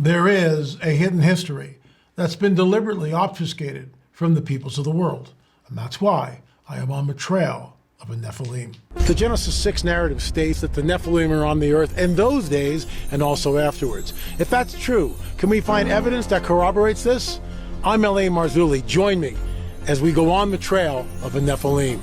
There is a hidden history that's been deliberately obfuscated from the peoples of the world. And that's why I am on the trail of a Nephilim. The Genesis 6 narrative states that the Nephilim are on the earth in those days and also afterwards. If that's true, can we find evidence that corroborates this? I'm L.A. Marzulli. Join me as we go on the trail of a Nephilim.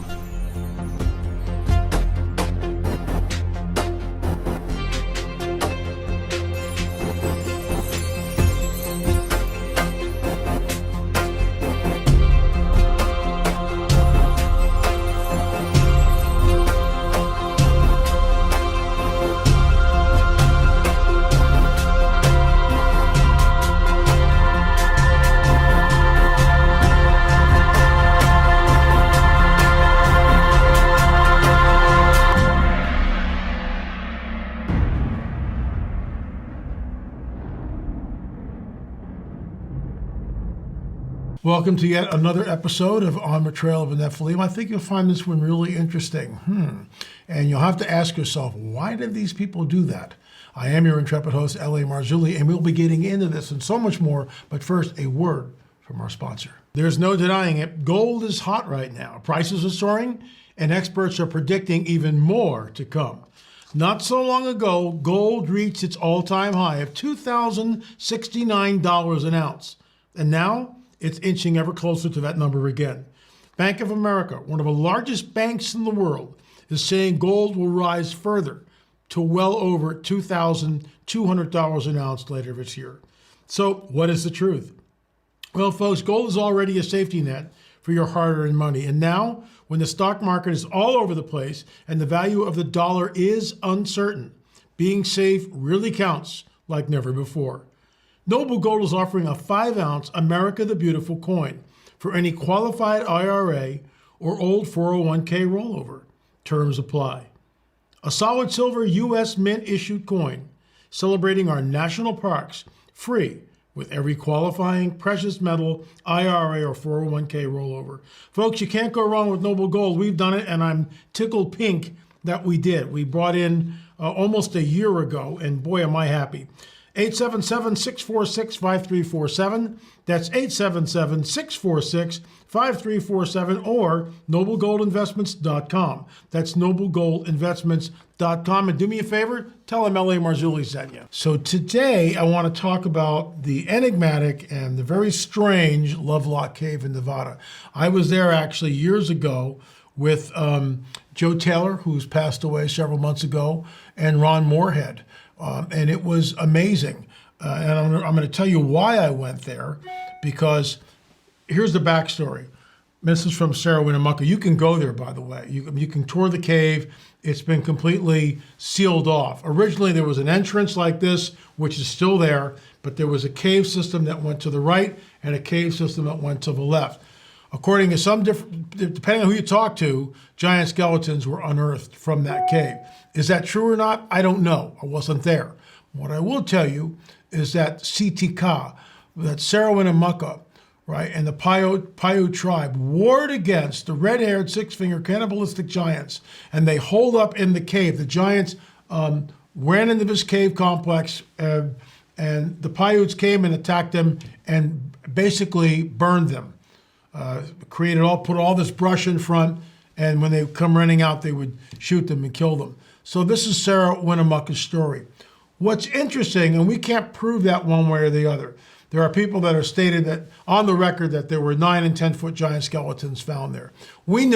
Welcome to yet another episode of On the Trail of a Nephilim. I think you'll find this one really interesting. And you'll have to ask yourself, why did these people do that? I am your intrepid host, L.A. Marzulli, and we'll be getting into this and so much more. But first, a word from our sponsor. There's no denying it. Gold is hot right now. Prices are soaring, and experts are predicting even more to come. Not so long ago, gold reached its all-time high of $2,069 an ounce. And now, it's inching ever closer to that number again. Bank of America, one of the largest banks in the world, is saying gold will rise further to well over $2,200 an ounce later this year. So what is the truth? Well, folks, gold is already a safety net for your hard-earned money. And now, when the stock market is all over the place and the value of the dollar is uncertain, being safe really counts like never before. Noble Gold is offering a 5-ounce America the Beautiful coin for any qualified IRA or old 401k rollover. Terms apply. A solid silver U.S. Mint issued coin celebrating our national parks, free with every qualifying precious metal IRA or 401k rollover. Folks, you can't go wrong with Noble Gold. We've done it, and I'm tickled pink that we did. We brought in almost a year ago, and boy, am I happy. 877-646-5347. That's 877-646-5347 or noblegoldinvestments.com. That's noblegoldinvestments.com. And do me a favor, tell them L.A. Marzulli sent you. So today I want to talk about the enigmatic and the very strange Lovelock Cave in Nevada. I was there actually years ago with Joe Taylor, who's passed away several months ago, and Ron Moorhead. And it was amazing. And I'm going to tell you why I went there, because here's the backstory. This is from Sarah Winnemucca. You can go there, by the way. You can tour the cave. It's been completely sealed off. Originally, there was an entrance like this, which is still there, but there was a cave system that went to the right and a cave system that went to the left. According to some different, depending on who you talk to, giant skeletons were unearthed from that cave. Is that true or not? I don't know. I wasn't there. What I will tell you is that Sitika, that Sarah Winnemucca, right, and the Paiute tribe warred against the red-haired, six-finger cannibalistic giants, and they holed up in the cave. The giants ran into this cave complex, and the Paiutes came and attacked them and basically burned them. Put all this brush in front, and when they come running out, they would shoot them and kill them. So this is Sarah Winnemucca's story. What's interesting, and we can't prove that one way or the other, there are people that are stated that on the record that there were 9 and 10-foot giant skeletons found there. I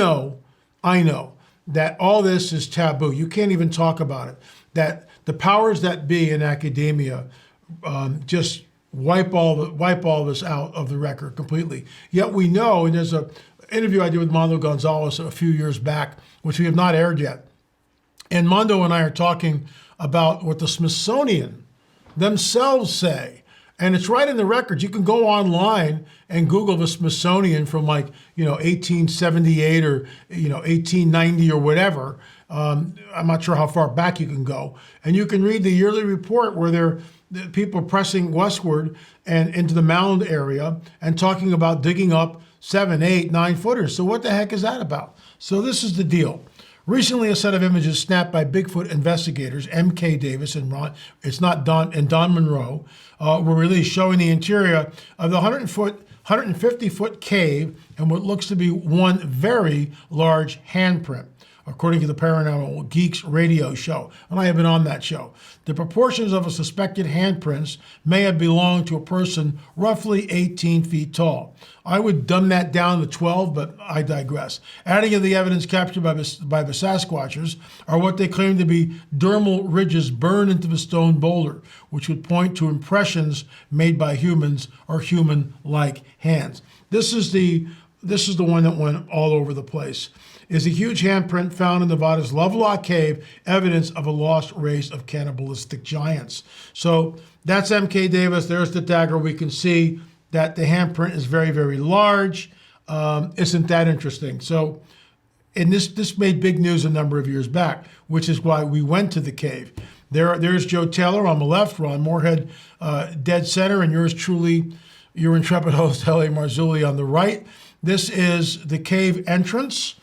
know, that all this is taboo. You can't even talk about it. That the powers that be in academia just wipe all this out of the record completely. Yet we know, and there's an interview I did with Mondo Gonzalez a few years back, which we have not aired yet. And Mondo and I are talking about what the Smithsonian themselves say. And it's right in the records. You can go online and Google the Smithsonian from 1878 or 1890 or whatever. I'm not sure how far back you can go. And you can read the yearly report where the people pressing westward and into the mound area and talking about digging up 7, 8, 9 footers. So what the heck is that about? So this is the deal. Recently, a set of images snapped by Bigfoot investigators M.K. Davis and Don Monroe were released, showing the interior of the 150-foot cave and what looks to be one very large handprint, according to the Paranormal Geeks radio show, and I have been on that show. The proportions of a suspected handprints may have belonged to a person roughly 18 feet tall. I would dumb that down to 12, but I digress. Adding to the evidence captured by the Sasquatchers are what they claim to be dermal ridges burned into the stone boulder, which would point to impressions made by humans or human-like hands. This is the one that went all over the place. Is a huge handprint found in Nevada's Lovelock Cave, evidence of a lost race of cannibalistic giants. So that's M.K. Davis. There's the dagger. We can see that the handprint is very, very large. Isn't that interesting? So, and this made big news a number of years back, which is why we went to the cave. There's Joe Taylor on the left, Ron Moorhead dead center, and yours truly, your intrepid host, L.A. Marzulli, on the right. This is the cave entrance.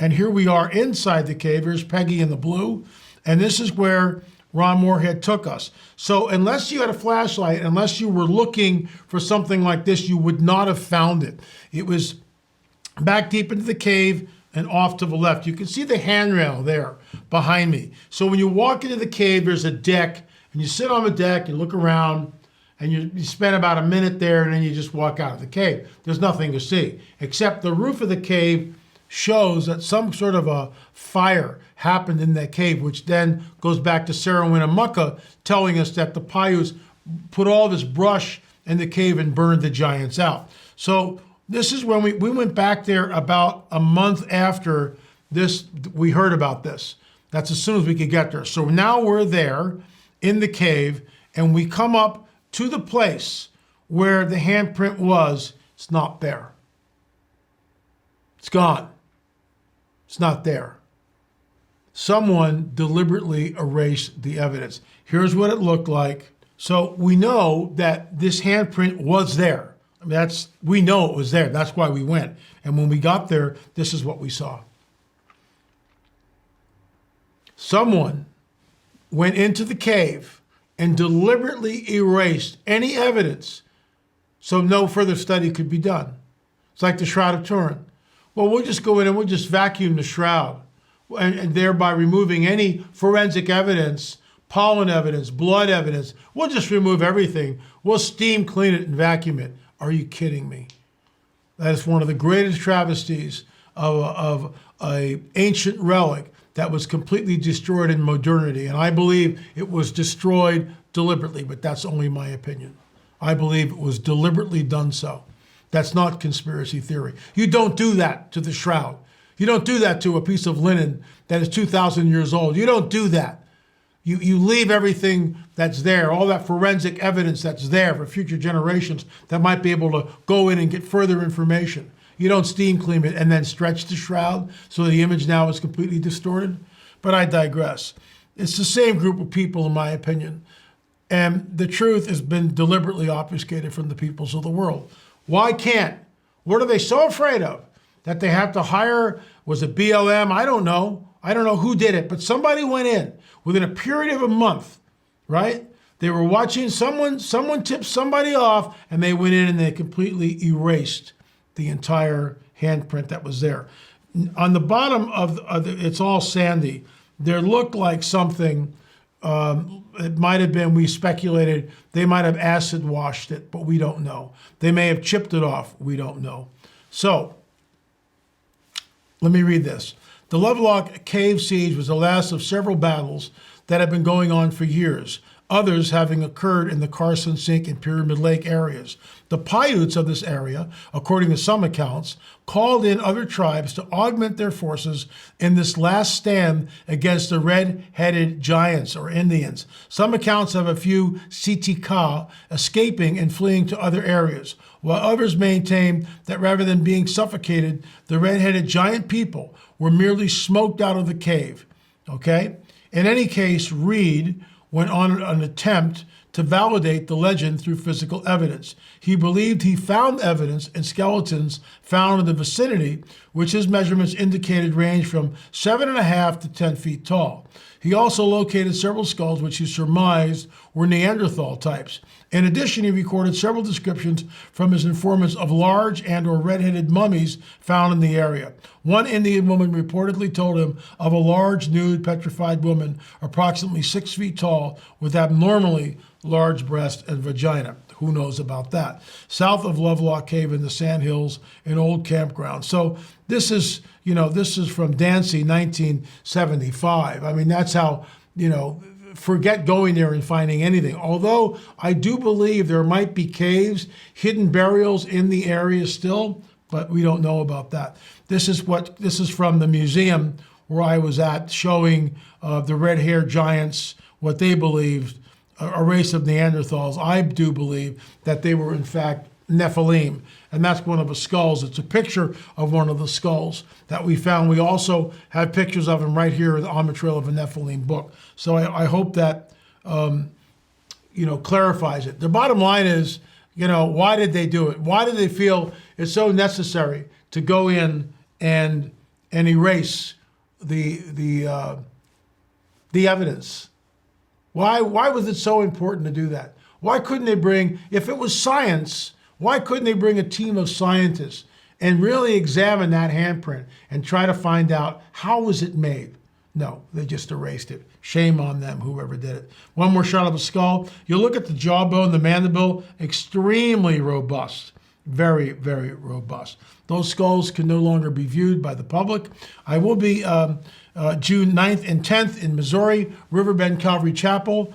And here we are inside the cave. Here's Peggy in the blue. And this is where Ron Moorhead took us. So unless you had a flashlight, unless you were looking for something like this, you would not have found it. It was back deep into the cave and off to the left. You can see the handrail there behind me. So when you walk into the cave, there's a deck, and you sit on the deck and look around, and you spend about a minute there, and then you just walk out of the cave. There's nothing to see, except the roof of the cave shows that some sort of a fire happened in that cave, which then goes back to Sarah Winnemucca telling us that the Paiutes put all this brush in the cave and burned the giants out. So this is when we went back there about a month after this, we heard about this. That's as soon as we could get there. So now we're there in the cave, and we come up to the place where the handprint was. It's not there. It's gone. It's not there. Someone deliberately erased the evidence. Here's what it looked like. So we know that this handprint was there. We know it was there. That's why we went. And when we got there, this is what we saw. Someone went into the cave and deliberately erased any evidence so no further study could be done. It's like the Shroud of Turin. Well, we'll just go in and we'll just vacuum the shroud, and thereby removing any forensic evidence, pollen evidence, blood evidence. We'll just remove everything. We'll steam clean it and vacuum it. Are you kidding me? That is one of the greatest travesties of an ancient relic that was completely destroyed in modernity. And I believe it was destroyed deliberately, but that's only my opinion. I believe it was deliberately done so. That's not conspiracy theory. You don't do that to the shroud. You don't do that to a piece of linen that is 2,000 years old. You don't do that. You leave everything that's there, all that forensic evidence that's there for future generations that might be able to go in and get further information. You don't steam clean it and then stretch the shroud so the image now is completely distorted. But I digress. It's the same group of people, in my opinion. And the truth has been deliberately obfuscated from the peoples of the world. Why can't? What are they so afraid of? That they have to hire, was it BLM? I don't know. I don't know who did it, but somebody went in within a period of a month, right? They were watching, someone tipped somebody off, and they went in and they completely erased the entire handprint that was there. On the bottom it's all sandy. There looked like something, it might have been, we speculated, they might have acid washed it, but we don't know. They may have chipped it off, we don't know. So, let me read this. The Lovelock Cave siege was the last of several battles that have been going on for years, others having occurred in the Carson Sink and Pyramid Lake areas. The Paiutes of this area, according to some accounts, called in other tribes to augment their forces in this last stand against the red-headed giants or Indians. Some accounts have a few Sitika escaping and fleeing to other areas, while others maintain that rather than being suffocated, the red-headed giant people were merely smoked out of the cave. Okay? In any case, Reed went on an attempt to validate the legend through physical evidence. He believed he found evidence in skeletons found in the vicinity, which his measurements indicated range from 7.5 to 10 feet tall. He also located several skulls which he surmised were Neanderthal types. In addition, he recorded several descriptions from his informants of large and or red-headed mummies found in the area. One Indian woman reportedly told him of a large, nude, petrified woman approximately 6 feet tall with abnormally large breast and vagina. Who knows about that? South of Lovelock Cave in the Sandhills, an old campground. So this is, this is from Dancy, 1975. I mean, that's how, forget going there and finding anything. Although I do believe there might be caves, hidden burials in the area still, but we don't know about that. This is from the museum where I was at, showing the red-haired giants, what they believed, a race of Neanderthals. I do believe that they were in fact NEPHILIM, and that's one of the skulls. It's a picture of one of the skulls that we found. We also have pictures of them right here on the Trail of a Nephilim book. So I hope that clarifies it. The bottom line is, why did they do it? Why did they feel it's so necessary to go in and erase the evidence? Why was it so important to do that? Why couldn't they bring, if it was science, why couldn't they bring a team of scientists and really examine that handprint and try to find out how was it made? No, they just erased it. Shame on them, whoever did it. One more shot of a skull. You look at the jawbone, the mandible, extremely robust. Very, very robust. Those skulls can no longer be viewed by the public. I will be June 9th and 10th in Missouri, Riverbend Calvary Chapel.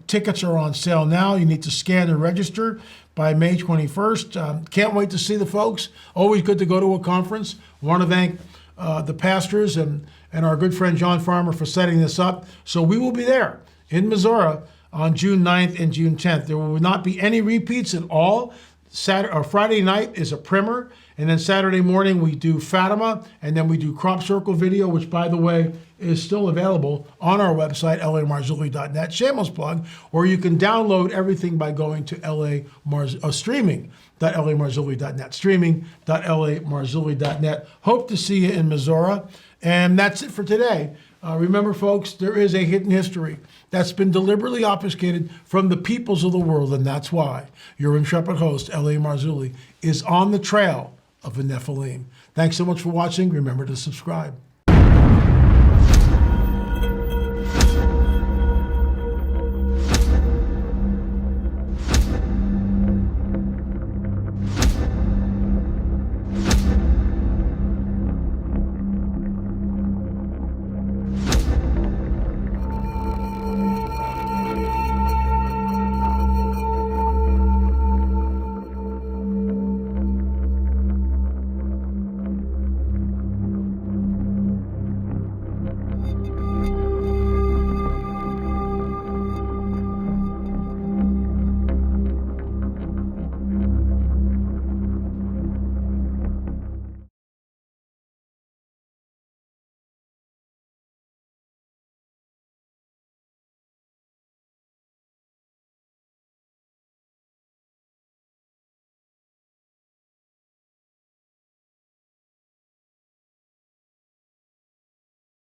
Tickets are on sale now. You need to scan and register by May 21st. Can't wait to see the folks. Always good to go to a conference. Want to thank the pastors and our good friend John Farmer for setting this up. So we will be there in Missouri on June 9th and June 10th. There will not be any repeats at all. Friday night is a primer, and then Saturday morning we do Fatima, and then we do Crop Circle video, which, by the way, is still available on our website, lamarzulli.net. Shameless plug. Or you can download everything by going to streaming.lamarzulli.net. Streaming.lamarzulli.net. Hope to see you in Missouri. And that's it for today. Remember, folks, there is a hidden history that's been deliberately obfuscated from the peoples of the world, and that's why your intrepid host, L.A. Marzulli, is on the trail of a Nephilim. Thanks so much for watching. Remember to subscribe.